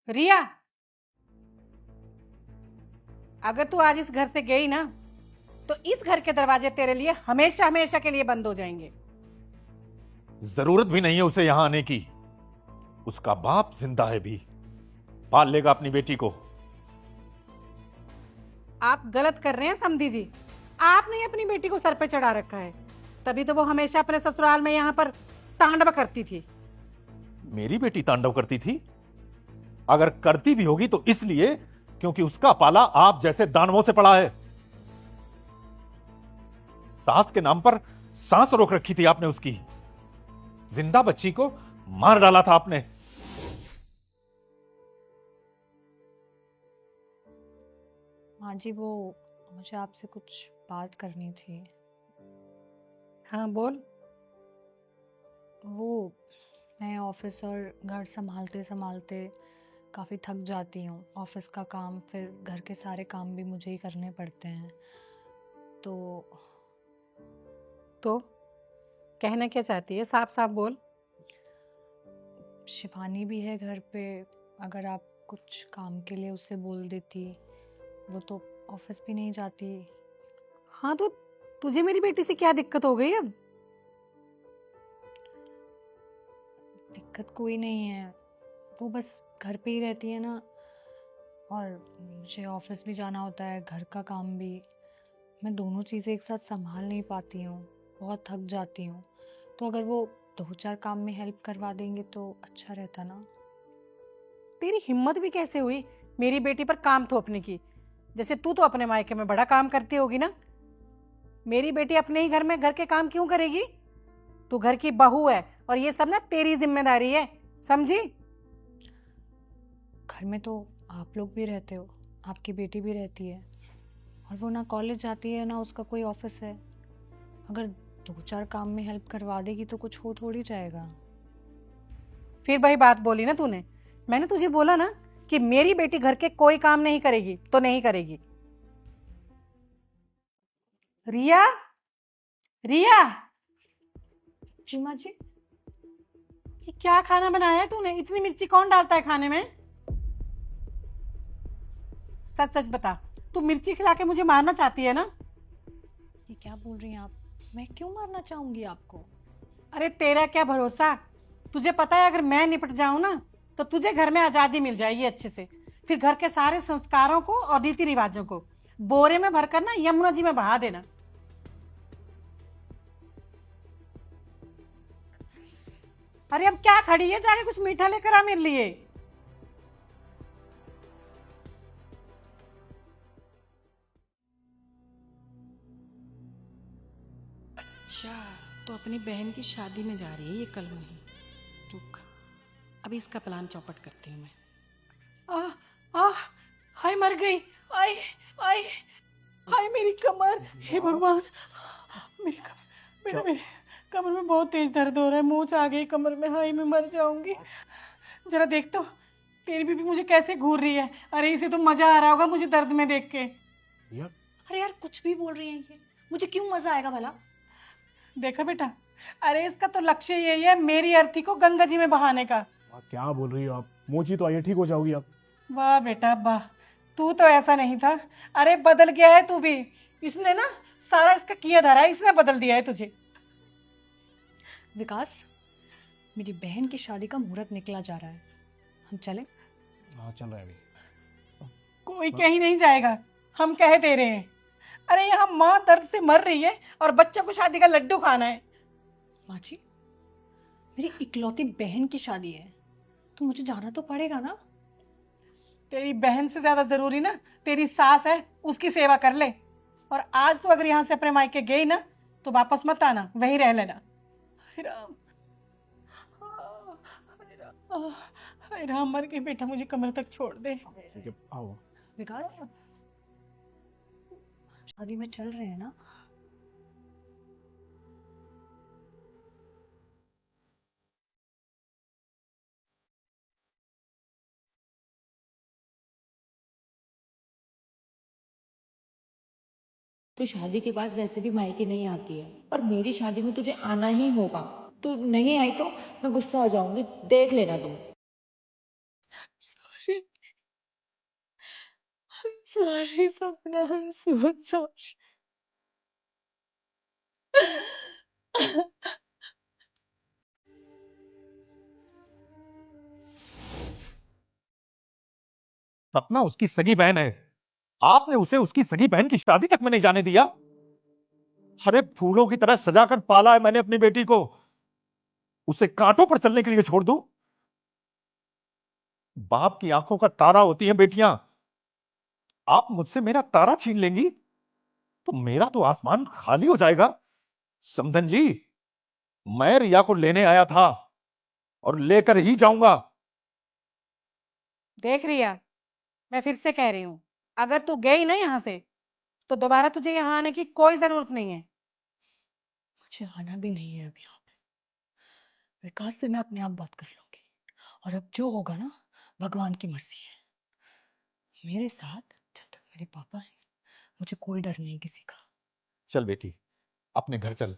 रिया, अगर तू आज इस घर से गई ना तो इस घर के दरवाजे तेरे लिए हमेशा हमेशा के लिए बंद हो जाएंगे। जरूरत भी नहीं है उसे यहां आने की। उसका बाप जिंदा है भी, पाल लेगा अपनी बेटी को। आप गलत कर रहे हैं समधी जी। आपने ही अपनी बेटी को सर पे चढ़ा रखा है, तभी तो वो हमेशा अपने ससुराल में यहाँ पर तांडव करती थी। मेरी बेटी तांडव करती थी? अगर करती भी होगी तो इसलिए क्योंकि उसका पाला आप जैसे दानवों से पड़ा है। सास के नाम पर सांस रोक रखी थी आपने उसकी। जिंदा बच्ची को मार डाला था आपने। हाँ जी, वो मुझे आपसे कुछ बात करनी थी। हाँ बोल। वो मैं ऑफिस और घर संभालते संभालते काफ़ी थक जाती हूँ। ऑफिस का काम, फिर घर के सारे काम भी मुझे ही करने पड़ते हैं। तो तो कहना क्या चाहती है, साफ साफ बोल। शिवानी भी है घर पे। अगर आप कुछ काम के लिए उसे बोल देती, वो तो ऑफिस भी नहीं जाती। हाँ तो तुझे मेरी बेटी से क्या दिक्कत हो गई अब? दिक्कत कोई नहीं है, वो बस घर पे ही रहती है ना, और मुझे ऑफिस भी जाना होता है, घर का काम भी। मैं दोनों चीज़ें एक साथ संभाल नहीं पाती हूँ, बहुत थक जाती हूँ। तो अगर वो 2-4 काम में हेल्प करवा देंगे तो अच्छा रहता ना। तेरी हिम्मत भी कैसे हुई मेरी बेटी पर काम थोपने की? जैसे तू तो अपने मायके में बड़ा काम करती होगी ना। मेरी बेटी अपने ही घर में घर के काम क्यों करेगी? तू घर की बहू है और ये सब ना तेरी जिम्मेदारी है, समझी? घर में तो आप लोग भी रहते हो, आपकी बेटी भी रहती है, और वो ना कॉलेज जाती है ना उसका कोई ऑफिस है। अगर 2-4 काम में हेल्प करवा देगी तो कुछ हो थोड़ी जाएगा। फिर वही बात बोली ना तूने। मैंने तुझे बोला ना कि मेरी बेटी घर के कोई काम नहीं करेगी तो नहीं करेगी। रिया, रिया, जी माँ जी। ये क्या खाना बनाया है तूने? इतनी मिर्ची कौन डालता है खाने में? सच सच बता, तू मिर्ची खिला के मुझे मारना चाहती है ना? ये क्या बोल रही हैं आप? मैं क्यों मारना चाहूंगी आपको? अरे तेरा क्या भरोसा। तुझे पता है अगर मैं निपट जाऊं ना तो तुझे घर में आजादी मिल जाएगी अच्छे से। फिर घर के सारे संस्कारों को और रीति रिवाजों को बोरे में भरकर ना यमुना जी में बहा देना। अरे अब क्या खड़ी है, जाके कुछ मीठा लेकर आ मेरे लिए। अच्छा, तो अपनी बहन की शादी में जा रही है ये कल नहीं। रुक, अभी इसका प्लान चौपट करती हूँ मैं। आ आ हाय मर गई। आय आय हाय मेरी कमर, हे भगवान। मेरी कमर, मेरे कमर में बहुत तेज दर्द हो रहा है, मोच आ गई कमर में। हाय मैं मर जाऊंगी। जरा देख तो तेरी बीबी मुझे कैसे घूर रही है। अरे इसे तो मजा आ रहा होगा मुझे दर्द में देख के। अरे यार, कुछ भी बोल रही हैं ये, मुझे क्यों मजा आएगा भला? देखा बेटा, अरे इसका तो लक्ष्य यही है मेरी अर्थी को गंगा जी में बहाने का। क्या बोल रही हो आप? मोची तो आइए, ठीक हो जाओगी आप। वाह बेटा वाह, तू तो ऐसा नहीं था। अरे बदल गया है तू भी। इसने ना सारा इसका किया धरा है, इसने बदल दिया है तुझे। विकास, मेरी बहन की शादी का मुहूर्त निकला जा रहा है, हम चलें? हाँ, चल रहा है अभी। कोई कहीं नहीं जाएगा, हम कह दे रहे हैं। अरे यहाँ माँ दर्द से मर रही है और बच्चों को शादी का लड्डू खाना है। माँ जी, मेरी इकलौती बहन की शादी है, तो मुझे जाना तो पड़ेगा ना। तेरी बहन से ज्यादा जरूरी ना तेरी सास है, उसकी सेवा कर ले। और आज तो अगर यहाँ से अपने मायके गई ना तो वापस मत आना, वहीं रह लेना। हाय राम, हाय राम, हाय राम, मर गई बेटा, मुझे कमर तक छोड़ दे। ठीक है, आओ। विकास, शादी में चल रहे हैं ना? तो शादी के बाद वैसे भी मायके नहीं आती है, और मेरी शादी में तुझे आना ही होगा। तू नहीं आई तो मैं गुस्सा आ जाऊंगी, देख लेना तुम। सॉरी, सॉरी सपना, आई एम सो सॉरी। सपना उसकी सगी बहन है। आपने उसे उसकी सगी बहन की शादी तक में नहीं जाने दिया। अरे फूलों की तरह सजाकर पाला है मैंने अपनी बेटी को, उसे कांटों पर चलने के लिए छोड़ दूं? बाप की आंखों का तारा होती हैं बेटियां। आप मुझसे मेरा तारा छीन लेंगी तो मेरा तो आसमान खाली हो जाएगा। समधन जी, मैं रिया को लेने आया था और लेकर ही जाऊंगा। देख रिया, मैं फिर से कह रही हूँ, अगर तू गई ना यहाँ से तो दोबारा तुझे यहाँ आने की कोई जरूरत नहीं है। मुझे आना भी नहीं है अब यहाँ पे। विकास से मैं अपने आप बात कर लूंगी, और अब जो होगा ना, भगवान की मर्जी है। मेरे साथ जब तक मेरे पापा हैं, मुझे कोई डर नहीं किसी का। चल बेटी, अपने घर चल।